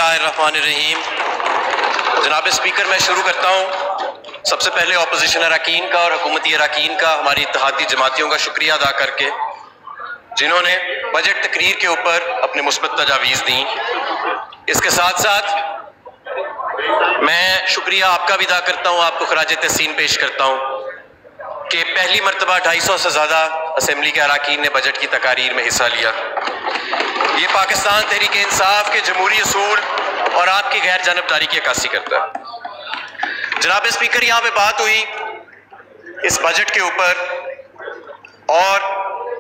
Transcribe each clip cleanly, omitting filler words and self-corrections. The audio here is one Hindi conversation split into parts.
बिस्मिल्लाहिर्रहमानिर्रहीम। जनाब स्पीकर, मैं शुरू करता हूँ। सबसे पहले अपोजिशन अरकान का और हुकूमती अरकान का, हमारी इत्तेहादी जमातियों का शुक्रिया अदा करके, जिन्होंने बजट तकरीर के ऊपर अपने मुस्बत तजावीज़ दी। इसके साथ साथ मैं शुक्रिया आपका भी अदा करता हूँ, आपको खराज तहसीन पेश करता हूँ कि पहली मरतबा 250 से ज़्यादा असम्बली के अरकान ने बजट की तकारीर में हिस्सा लिया। ये पाकिस्तान तहरीक इंसाफ के जमहूरी असूल और आपकी गैर जानबदारी की अक्कासी करता है। जनाब स्पीकर, यहाँ पे बात हुई इस बजट के ऊपर और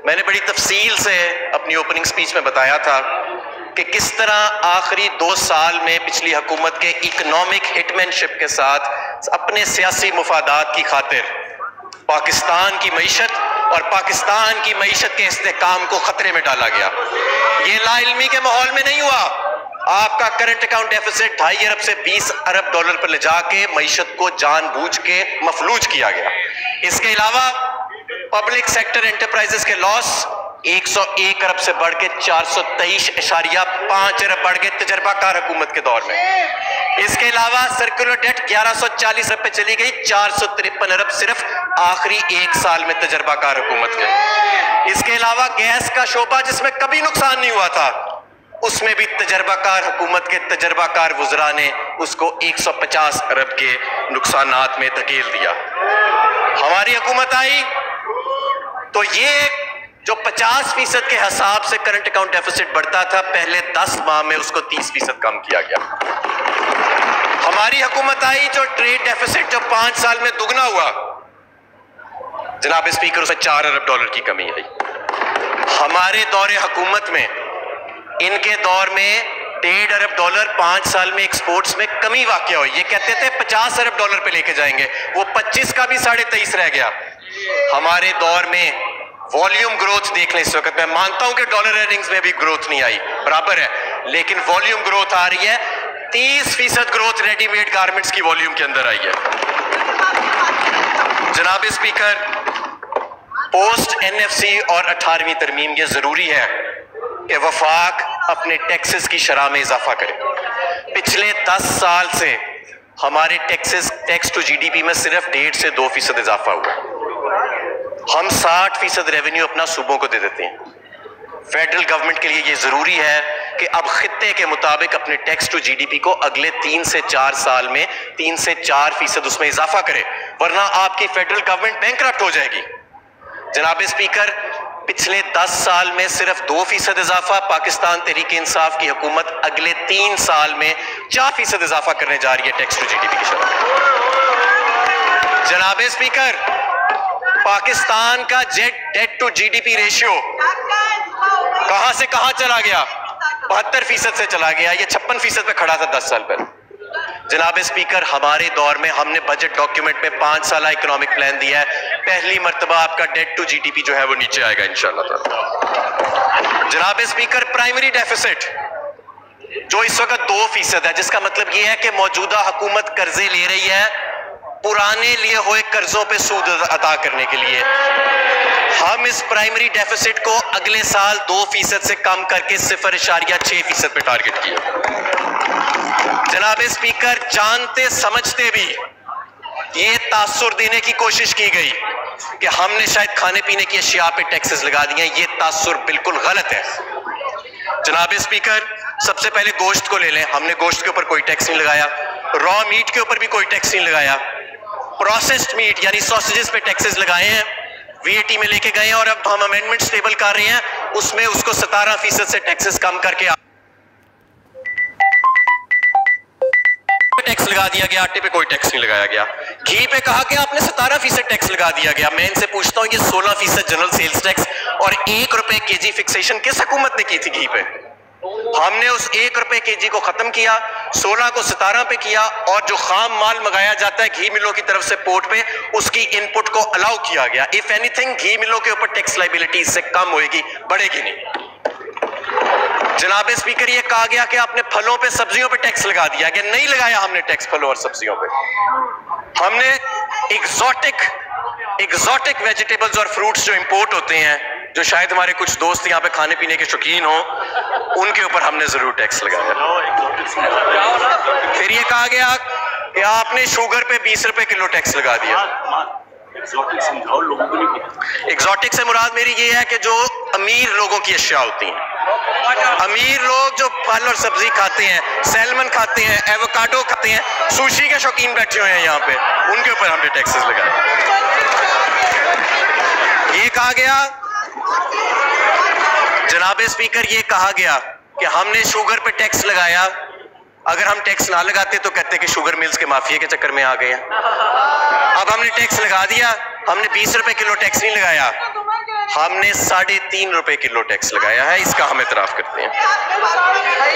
मैंने बड़ी तफसील से अपनी ओपनिंग स्पीच में बताया था कि किस तरह आखिरी 2 साल में पिछली हुकूमत के इकनॉमिक हिटमैनशिप के साथ अपने सियासी मुफादात की खातिर पाकिस्तान की मईशत और पाकिस्तान की मईशत के इस्तेहकाम को खतरे में डाला गया। ये लाइल्मी के माहौल में नहीं हुआ। आपका करंट अकाउंट डेफिसिट 2.5 अरब से 20 अरब डॉलर पर ले जाके मईशत को जानबूझ के मफलूज किया गया। इसके अलावा पब्लिक सेक्टर एंटरप्राइजेस के लॉस 101 अरब से बढ़ के 423.5 अरब बढ़ गए तजर्बाकार हुकूमत के दौर में। इसके अलावा सर्कुलर डेट 1140 अरब पे चली गई, 453 अरब सिर्फ आखिरी 1 साल में तजर्बाकार हुकूमत के। इसके अलावा गैस का शोबा जिसमें कभी नुकसान नहीं हुआ था, उसमें भी तजर्बाकार हुकूमत के तजर्बाकार वुज़रा ने उसको 150 अरब के नुकसानात में धकेल दिया। हमारी हुकूमत आई तो ये जो 50% के हिसाब से करंट अकाउंट डेफिसिट बढ़ता था, पहले 10 माह में उसको 30% कम किया गया। हमारी हुकूमत आई जो ट्रेड डेफिसिट जो 5 साल में दुगना हुआ, जनाब स्पीकर, उसे 4 अरब डॉलर की कमी आई। हमारे दौरे हुकूमत में, इनके दौर में 1.5 अरब डॉलर 5 साल में एक्सपोर्ट्स में कमी वाक़या हुई। ये कहते थे 50 अरब डॉलर पे लेके जाएंगे, वो 25 का भी 23.5 रह गया। हमारे दौर में वॉल्यूम ग्रोथ देख लें। इस वक्त मैं मानता हूं कि डॉलर अर्निंग्स में भी ग्रोथ नहीं आई, बराबर है, लेकिन वॉल्यूम ग्रोथ आ रही है। 30% ग्रोथ रेडीमेड गारमेंट्स की वॉल्यूम के अंदर आई है। जनाब स्पीकर, पोस्ट एनएफसी और 18वीं तरमीम, ये जरूरी है कि वफाक अपने टैक्सेस की शरह में इजाफा करे। पिछले 10 साल से हमारे टैक्स टू जीडीपी में सिर्फ 1.5 से 2% इजाफा हुआ। हम 60% रेवेन्यू अपना सूबों को दे देते हैं। फेडरल गवर्नमेंट के लिए ये जरूरी है कि अब खित्ते के मुताबिक अपने टैक्स टू जीडीपी को अगले 3 से 4 साल में 3 से 4% उसमें इजाफा करे, वरना आपकी फेडरल गवर्नमेंट बैंकरप्ट हो जाएगी। जनाब स्पीकर, पिछले 10 साल में सिर्फ 2% इजाफा, पाकिस्तान तहरीक इंसाफ की हुकूमत अगले 3 साल में 4% इजाफा करने जा रही है टैक्स टू जीडीपी की शरह। जनाब स्पीकर, पाकिस्तान का डेट टू जीडीपी रेशियो कहां से कहां चला गया? 72% से चला गया। ये 56% पे खड़ा था 10 साल पहले। जनाब स्पीकर, हमारे दौर में हमने बजट डॉक्यूमेंट में 5 साल इकोनॉमिक प्लान दिया है। पहली मर्तबा आपका डेट टू जीडीपी जो है वो नीचे आएगा इंशाल्लाह ताला। जनाब स्पीकर, प्राइमरी डेफिसिट जो इस वक्त 2% है, जिसका मतलब ये है कि मौजूदा हुकूमत कर्जे ले रही है पुराने लिए हुए कर्जों पे सूद अदा करने के लिए। हम इस प्राइमरी डेफिसिट को अगले साल 2% से कम करके 0.6% पे टारगेट किया। जनाब स्पीकर, जानते समझते भी ये तासुर देने की कोशिश की गई कि हमने शायद खाने पीने की अशिया पे टैक्सेस लगा दिए। ये तासुर बिल्कुल गलत है। जनाब स्पीकर, सबसे पहले गोश्त को ले लें। हमने गोश्त के ऊपर कोई टैक्स नहीं लगाया, रॉ मीट के ऊपर भी कोई टैक्स नहीं लगाया, प्रोसेस्ड मीट यानी सॉसेजेस पे टैक्सेस लगाए हैं, वीएटी में लेके गए हैं, और अब हम अमेंडमेंट्स टेबल कर रहे हैं, उसमें उसको 17% से टैक्सेस कम करके टैक्स लगा दिया गया। आटे पे कोई टैक्स नहीं लगाया गया। घी पे कहा कि आपने 17% टैक्स लगा दिया गया। मैं इनसे पूछता हूं, ये 16% जनरल सेल्स टैक्स और 1 रुपए केजी फिक्सेशन किस हुकूमत ने की थी घी पे? हमने उस 1 रुपए केजी को खत्म किया, 16 को 17 पे किया, और जो खाम माल मंगाया जाता है घी मिलों की तरफ से पोर्ट पे, उसकी इनपुट को अलाउ किया गया। इफ एनीथिंग, घी मिलों के ऊपर टैक्स लाइबिलिटी इससे कम होगी, बढ़ेगी नहीं। जनाब स्पीकर, ये कहा गया कि आपने फलों पे सब्जियों पे टैक्स लगा दिया, कि नहीं लगाया हमने टैक्स फलों और सब्जियों पे। हमने एग्जॉटिक वेजिटेबल्स और फ्रूट्स जो इंपोर्ट होते हैं जो शायद हमारे कुछ दोस्त यहाँ पे खाने पीने के शौकीन हो, उनके ऊपर हमने जरूर टैक्स लगाया। फिर ये कहा गया कि आपने शुगर पे 20 रुपए किलो टैक्स लगा दिया। एग्जॉटिक से मुराद मेरी ये है कि जो अमीर लोगों की अशिया होती हैं, अमीर लोग जो फल और सब्जी खाते हैं, सैल्मन खाते हैं, एवोकाडो खाते हैं, सुशी के शौकीन बैठे हुए हैं यहाँ पे, उनके ऊपर हमने टैक्सेस लगाए। ये कहा गया जनाबे स्पीकर, ये कहा गया कि हमने शुगर पे टैक्स लगाया, अगर हम टैक्स ना लगाते तो कहते कि शुगर मिल्स के माफिया के चक्कर में आ गए हैं। अब हमने टैक्स लगा दिया, हमने 20 रुपए किलो टैक्स नहीं लगाया, हमने 3.5 रुपए किलो टैक्स लगाया है, इसका हम इतराफ करते हैं।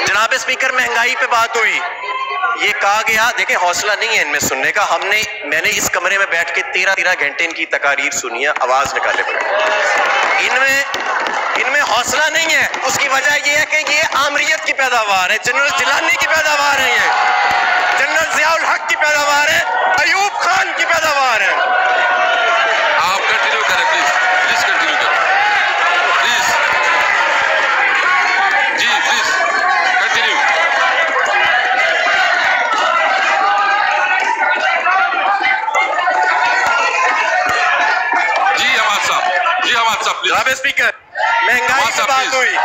जनाब स्पीकर, महंगाई पे बात हुई, ये कहा गया, देखें हौसला नहीं है इनमें सुनने का, मैंने इस कमरे में बैठ के 13 घंटे इनकी तकारीर सुनी है, आवाज निकाले पड़े। इनमें हौसला नहीं है, उसकी वजह ये है कि ये आमरीयत की पैदावार है, जनरल जिलानी की पैदावार है, ये जनरल जियाउल हक की पैदावार है, अयूब खान की पैदावार है। आप कंटिन्यू करें प्लीज, प्लीज कंटिन्यू करें प्लीज, जी प्लीज कंटिन्यू। जी हमाद साहब, जनाब स्पीकर, महंगाई पे बात हुई,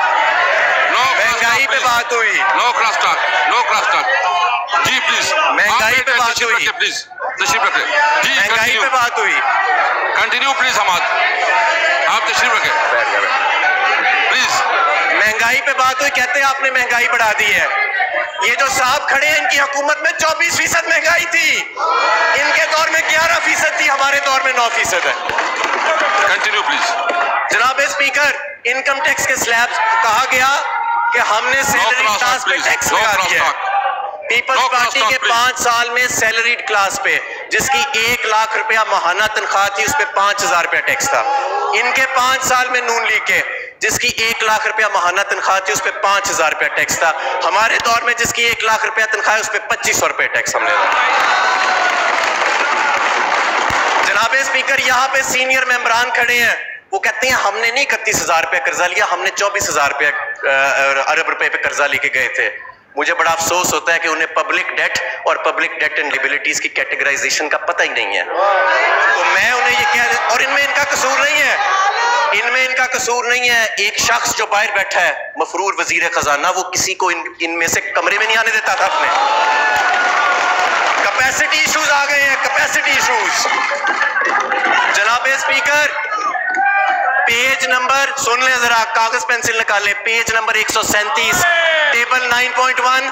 महंगाई पे बात हुई, no cross talk, no cross talk. जी प्लीज, महंगाई पे बात हुई, प्लीज तशरीफ रखें। जी महंगाई पे बात हुई, कंटिन्यू प्लीज हमाद, आप तशरीफ रखें प्लीज। महंगाई पे बात हुई, कहते हैं आपने महंगाई बढ़ा दी है। ये जो साहब खड़े हैं, इनकी हुकूमत में 24% महंगाई थी, इनके दौर में 11% थी, हमारे दौर में 9% है। Continue please. जनाब स्पीकर, इनकम टैक्स के स्लैब कहा गया कि हमने सैलरी क्लास पे टैक्स लगा दिया है। पीपल्स पार्टी के 5 साल में सैलरीड क्लास पे, जिसकी 1 लाख रुपया माहाना तनख्वाह थी, उस पे 5,000 रुपया टैक्स था। इनके 5 साल में नून लीग के, जिसकी 1 लाख रुपया माहाना तनख्वाह थी, उस पे 5,000 रुपया टैक्स था। हमारे दौर में जिसकी 1 लाख रुपया तनख्वाह है, उस पे 2,500 रुपये टैक्स हमने लगाया। जनाब स्पीकर, यहाँ पे सीनियर मेंबरान खड़े हैं, वो कहते हैं हमने नहीं 31,000 रुपया कर्जा लिया, हमने 24,000 अरब रुपए पे कर्जा लेके गए थे। मुझे बड़ा अफसोस होता है कि उन्हें पब्लिक डेट और पब्लिक डेट एंड लायबिलिटीज की कैटेगराइजेशन का पता ही नहीं है। तो मैं उन्हें ये कह, और इनमें इनका कसूर नहीं है, इनमें इनका कसूर नहीं है। एक शख्स जो बाहर बैठा है, मफरूर वजीर खजाना, वो किसी को इनमें से कमरे में नहीं आने देता था अपने। कैपेसिटी इश्यूज आ गए हैं, कैपेसिटी इश्यूज। जनाब स्पीकर, पेज नंबर सुन ले जरा, कागज पेंसिल निकाले, page number 137, table 9.1,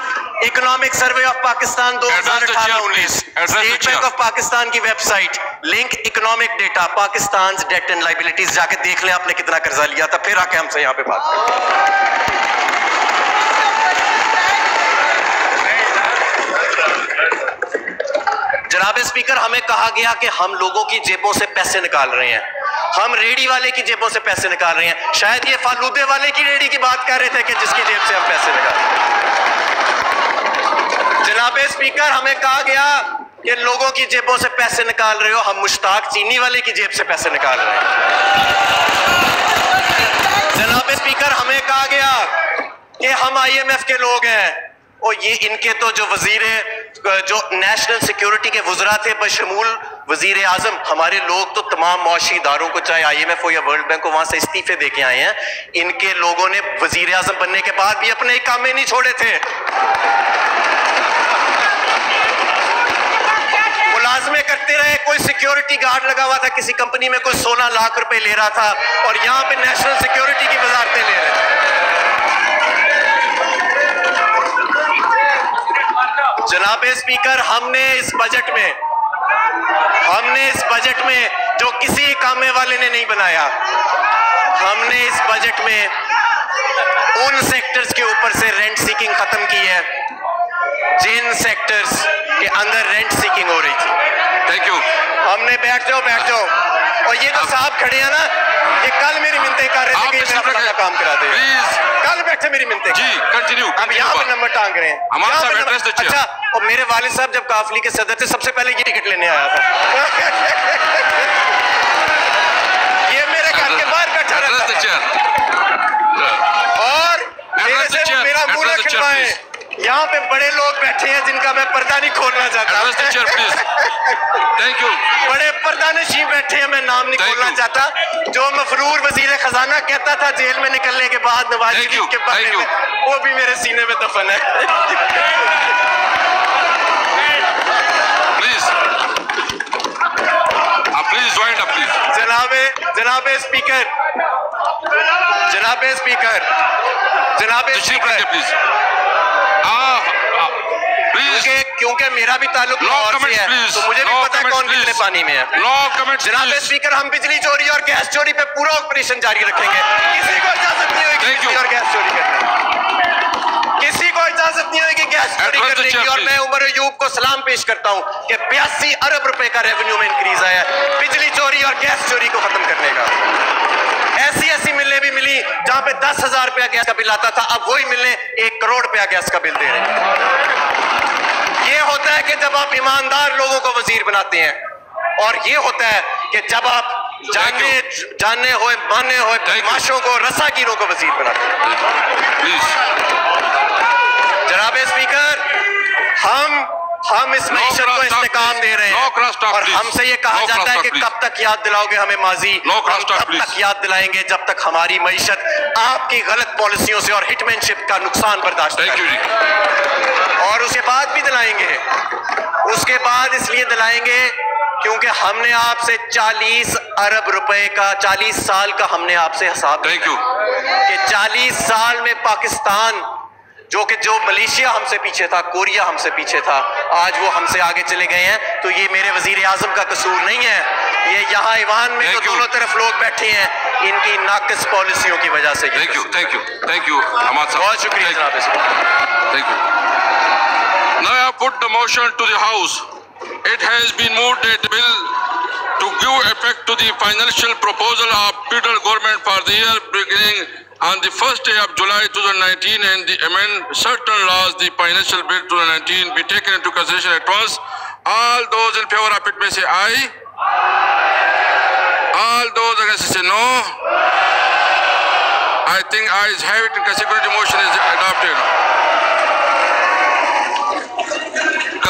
economic survey of Pakistan 2018-19, state bank of Pakistan की website, link economic data, Pakistan debt and liabilities, जाके देख ले आपने कितना कर्जा लिया था, फिर आके हमसे यहाँ पे बात करें। जनाब स्पीकर, हमें कहा गया कि हम लोगों की जेबों से पैसे निकाल रहे हैं, हम रेडी वाले की जेबों से पैसे निकाल रहे हैं। शायद ये फालूदे वाले की रेडी की बात कर रहे थे कि जिसकी जेब से हम पैसे निकाल रहे हैं। जनाब स्पीकर, हमें कहा गया कि लोगों की जेबों से पैसे निकाल रहे हो, हम मुश्ताक चीनी वाले की जेब से पैसे निकाल रहे हैं। जनाब स्पीकर, हमें कहा गया कि हम IMF के लोग हैं, और ये इनके तो जो जो नेशनल सिक्योरिटी के वज़रा थे, बशमूल वजीर आजम, हमारे लोग तो तमाम मुआशी इदारों को, चाहे IMF हो या वर्ल्ड बैंक हो, वहां से इस्तीफे दे के आए हैं। इनके लोगों ने वजीर आजम बनने के बाद भी अपने कामे नहीं छोड़े थे, मुलाजमे करते रहे। कोई सिक्योरिटी गार्ड लगा हुआ था किसी कंपनी में, कोई 16 लाख रुपए ले रहा था, और यहाँ पे नेशनल सिक्योरिटी की वजारतें ले रहे थे। जनाब स्पीकर, हमने इस बजट में जो किसी कामे वाले ने नहीं बनाया, हमने इस बजट में उन सेक्टर्स के ऊपर से रेंट सीकिंग खत्म की है जिन सेक्टर्स के अंदर रेंट सीकिंग हो रही थी। Thank you. हमने बैठ जाओ। और ये जो साहब खड़े हैं ना, ये कल मेरी मिन्नतें कर रहे थे कि मेरा अपना काम करा दे, कल बैठे मेरी मिन्नतें। जी कंटिन्यू। अब यहाँ पे नंबर टांग रहे हैं। अच्छा, और मेरे वालिद साहब जब काफिले के सदर थे, सबसे पहले ये टिकट लेने आया था। ये मेरे घर के बाहर बैठा रहता the chair. और मेरे से मेरा मुंह न खिलवाएं। यहाँ पे बड़े लोग बैठे हैं जिनका मैं पर्दा नहीं खोलना चाहता। Address the chair, please. Thank you. बड़े पर्दानशीं बैठे हैं, मैं नाम नहीं खोलना चाहता। जो मफरूर वजीर खजाना कहता था जेल में निकलने के बाद नवाज शरीफ के बारे में, वो भी मेरे सीने में दफन है। Please. Please join up, please. जनाबे स्पीकर, please. क्योंकि मेरा भी ताल्लुक लाहौर से है, तो मुझे भी पता है कौन कितने पानी में है। जनाब स्पीकर, हम बिजली चोरी और गैस चोरी पे पूरा ऑपरेशन जारी रखेंगे। किसी को इजाजत नहीं होगी बिजली और गैस चोरी करने की। किसी को इजाजत नहीं होगी गैस चोरी करने की। और मैं उमर अयूब को सलाम पेश करता हूँ कि 82 अरब रुपए का रेवेन्यू में इंक्रीज आया है बिजली चोरी और गैस चोरी को खत्म करने का। ऐसी मिलें भी मिली जहां पे 10,000 रुपया गैस का बिल आता था, अब वही मिलें 1 करोड़ रुपया गैस का बिल दे रहे हैं। ये होता है कि जब आप ईमानदार लोगों को वजीर बनाते हैं, और ये होता है कि जब आप जाने हुए माने हुए बदमाशों को, रसाकीरों को वजीर बनाते हैं। जनाब स्पीकर, हम इस मईशत को इस्तेकाम दे रहे हैं और हमसे ये कहा जाता है कि कब तक याद दिलाओगे हमें माजी। हम तब तक याद दिलाएंगे जब तक हमारी मईशत आपकी गलत पॉलिसियों से और हिटमैनशिप का नुकसान बर्दाश्त करे। और उसके बाद भी दिलाएंगे, उसके बाद इसलिए दिलाएंगे क्योंकि हमने आपसे 40 अरब रुपए का 40 साल का हमने आपसे हिसाब कि 40 साल में पाकिस्तान जो मलेशिया हमसे पीछे था, कोरिया हमसे पीछे था, आज वो हमसे आगे चले गए हैं। तो ये मेरे वजीर आजम का कसूर नहीं है, ये यहाँ ईवान में जो दोनों तरफ लोग बैठे हैं इनकी नाकिस पॉलिसियों की वजह से। थैंक यू बहुत शुक्रिया जनाब। Thank you. Now I put the motion to the House. It has been moved that the bill to give effect to the financial proposal of federal government for the year beginning on the first day of July 2019 and the amend certain laws, the financial bill 2019 be taken into consideration at once. All those in favor of it may say aye. All those against say no. I think ayes have it, and consequently the motion is adopted.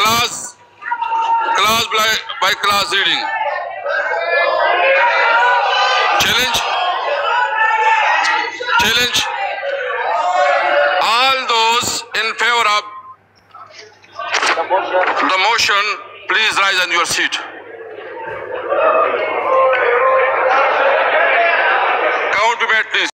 Class by class reading. Challenge. All those in favor of the motion, please rise on your seat.